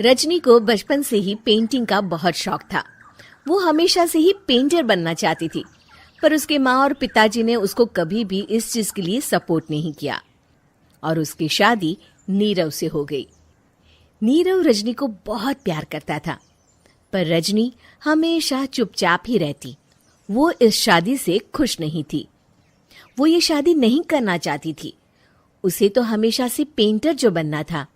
रजनी को बचपन से ही पेंटिंग का बहुत शौक था। वो हमेशा से ही पेंटर बनना चाहती थी, पर उसके माँ और पिताजी ने उसको कभी भी इस चीज के लिए सपोर्ट नहीं किया और उसकी शादी नीरव से हो गई। नीरव रजनी को बहुत प्यार करता था, पर रजनी हमेशा चुपचाप ही रहती। वो इस शादी से खुश नहीं थी। वो ये शादी नहीं करना चाहती थी। उसे तो हमेशा से पेंटर जो बनना था।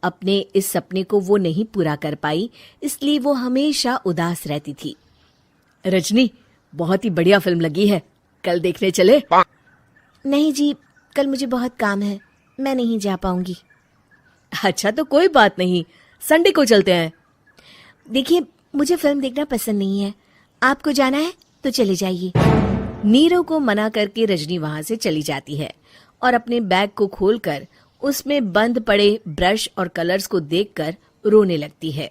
अपने इस सपने को वो नहीं पूरा कर पाई, इसलिए वो हमेशा उदास रहती थी। रजनी, बहुत ही बढ़िया फिल्म लगी है, कल देखने चले? नहीं जी, कल मुझे बहुत काम है, मैं नहीं जा पाऊंगी। अच्छा तो कोई बात नहीं, संडे को चलते हैं। देखिए, मुझे फिल्म देखना पसंद नहीं है। आपको जाना है तो चले जाइए। नीरव को मना करके रजनी वहां से चली जाती है और अपने बैग को खोलकर उसमें बंद पड़े ब्रश और कलर्स को देखकर रोने लगती है।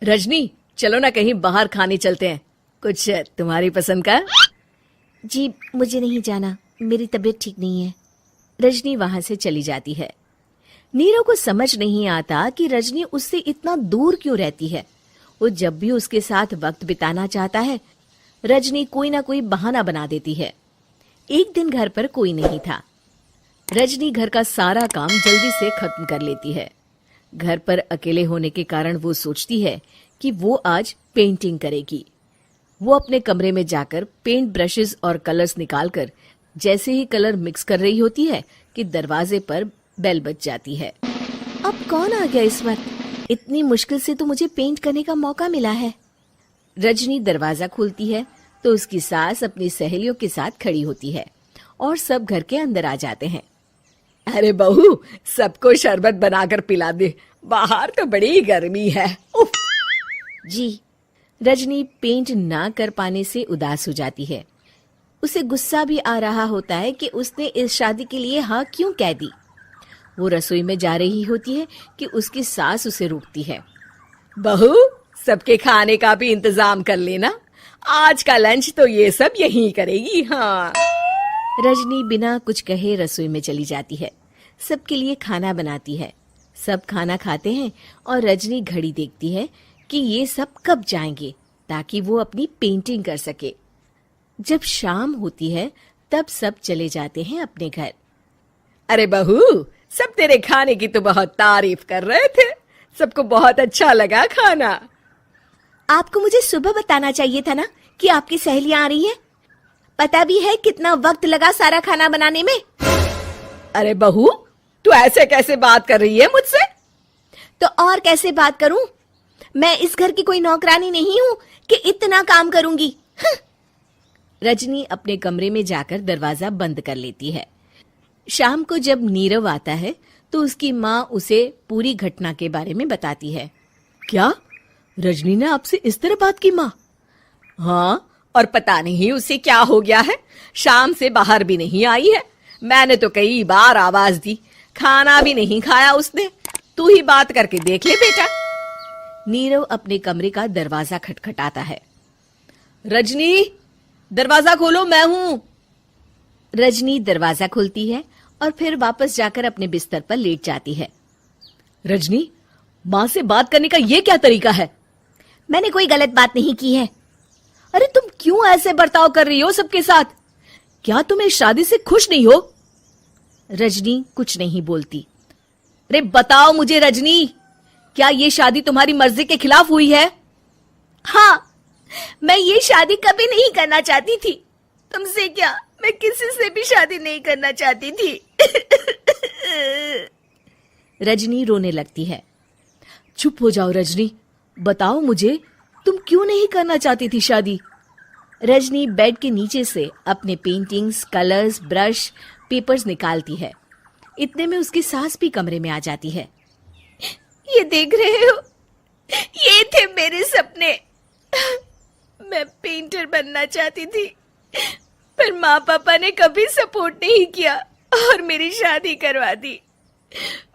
रजनी, चलो ना कहीं बाहर खाने चलते हैं, कुछ तुम्हारी पसंद का। जी, मुझे नहीं जाना, मेरी तबीयत ठीक नहीं है। रजनी वहां से चली जाती है। नीरव को समझ नहीं आता कि रजनी उससे इतना दूर क्यों रहती है। वो जब भी उसके साथ वक्त बिताना चाहता है, रजनी कोई ना कोई बहाना बना देती है। एक दिन घर पर कोई नहीं था। रजनी घर का सारा काम जल्दी से खत्म कर लेती है। घर पर अकेले होने के कारण वो सोचती है कि वो आज पेंटिंग करेगी। वो अपने कमरे में जाकर पेंट ब्रशेस और कलर्स निकालकर जैसे ही कलर मिक्स कर रही होती है कि दरवाजे पर बेल बज जाती है। अब कौन आ गया इस वक्त? इतनी मुश्किल से तो मुझे पेंट करने का मौका मिला है। रजनी दरवाजा खोलती है तो उसकी सास अपनी सहेलियों के साथ खड़ी होती है और सब घर के अंदर आ जाते हैं। अरे बहू, सबको शरबत बनाकर पिला दे, बाहर तो बड़ी गर्मी है। उफ। जी। रजनी पेंट ना कर पाने से उदास हो जाती है। उसे गुस्सा भी आ रहा होता है कि उसने इस शादी के लिए हाँ क्यों कह दी। वो रसोई में जा रही होती है कि उसकी सास उसे रोकती है। बहू, सबके खाने का भी इंतजाम कर लेना, आज का लंच तो ये सब यहीं करेगी। हाँ। रजनी बिना कुछ कहे रसोई में चली जाती है। सबके लिए खाना बनाती है। सब खाना खाते हैं और रजनी घड़ी देखती है कि ये सब कब जाएंगे ताकि वो अपनी पेंटिंग कर सके। जब शाम होती है तब सब चले जाते हैं अपने घर। अरे बहू, सब तेरे खाने की तो बहुत तारीफ कर रहे थे, सबको बहुत अच्छा लगा खाना। आपको मुझे सुबह बताना चाहिए था ना कि आपकी सहेलियां आ रही हैं। पता भी है कितना वक्त लगा सारा खाना बनाने में। अरे बहू, तू ऐसे कैसे बात कर रही है मुझसे? तो और कैसे बात करूं? मैं इस घर की कोई नौकरानी नहीं हूं कि इतना काम करूंगी। रजनी अपने कमरे में जाकर दरवाजा बंद कर लेती है। शाम को जब नीरव आता है तो उसकी माँ उसे पूरी घटना के बारे में बताती है। क्या रजनी ने आपसे इस तरह बात की माँ? हाँ, और पता नहीं उसे क्या हो गया है, शाम से बाहर भी नहीं आई है। मैंने तो कई बार आवाज दी, खाना भी नहीं खाया उसने। तू ही बात करके देख ले बेटा। नीरव अपने कमरे का दरवाजा खटखटाता है। रजनी, दरवाजा खोलो, मैं हूं। रजनी दरवाजा खोलती है और फिर वापस जाकर अपने बिस्तर पर लेट जाती है। रजनी, माँ से बात करने का ये क्या तरीका है? मैंने कोई गलत बात नहीं की है। अरे तुम क्यों ऐसे बर्ताव कर रही हो सबके साथ? क्या तुम इस शादी से खुश नहीं हो? रजनी कुछ नहीं बोलती। अरे बताओ मुझे रजनी, क्या ये शादी तुम्हारी मर्जी के खिलाफ हुई है? हाँ, मैं ये शादी कभी नहीं करना चाहती थी। तुमसे क्या, मैं किसी से भी शादी नहीं करना चाहती थी। रजनी रोने लगती है। चुप हो जाओ रजनी, बताओ मुझे, तुम क्यों नहीं करना चाहती थी शादी? रजनी बेड के नीचे से अपने पेंटिंग्स, कलर्स, ब्रश, पेपर्स निकालती है। इतने में उसकी सास भी कमरे में आ जाती है। ये देख रहे हो, ये थे मेरे सपने। मैं पेंटर बनना चाहती थी, पर माँ पापा ने कभी सपोर्ट नहीं किया और मेरी शादी करवा दी।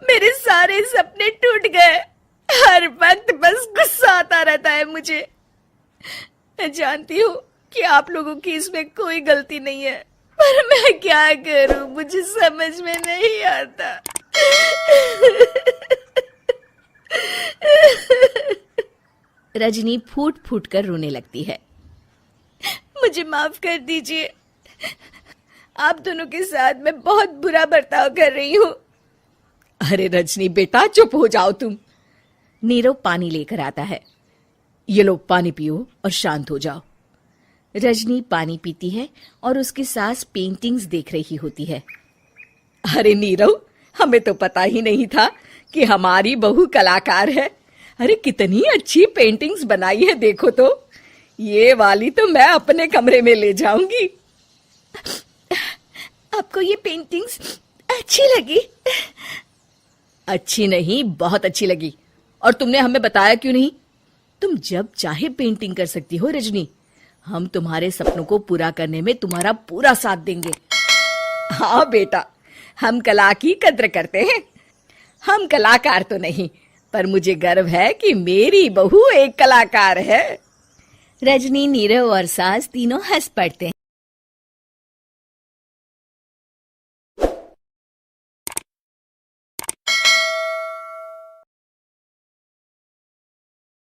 मेरे सारे सपने टूट गए। हर वक्त बस गुस्सा आता रहता है मुझे। मैं जानती हूँ कि आप लोगों की इसमें कोई गलती नहीं है, पर मैं क्या करूँ, मुझे समझ में नहीं आता। रजनी फूट फूट कर रोने लगती है। मुझे माफ कर दीजिए, आप दोनों के साथ मैं बहुत बुरा बर्ताव कर रही हूँ। अरे रजनी बेटा, चुप हो जाओ तुम। नीरव पानी लेकर आता है। ये लो पानी पियो और शांत हो जाओ। रजनी पानी पीती है और उसकी सास पेंटिंग्स देख रही होती है। अरे नीरव, हमें तो पता ही नहीं था कि हमारी बहू कलाकार है। अरे कितनी अच्छी पेंटिंग्स बनाई है, देखो तो। ये वाली तो मैं अपने कमरे में ले जाऊंगी। आपको ये पेंटिंग्स अच्छी लगी? अच्छी नहीं, बहुत अच्छी लगी। और तुमने हमें बताया क्यों नहीं? तुम जब चाहे पेंटिंग कर सकती हो रजनी। हम तुम्हारे सपनों को पूरा करने में तुम्हारा पूरा साथ देंगे। हाँ बेटा, हम कला की कद्र करते हैं। हम कलाकार तो नहीं, पर मुझे गर्व है कि मेरी बहू एक कलाकार है। रजनी, नीरव और सास तीनों हंस पड़ते हैं।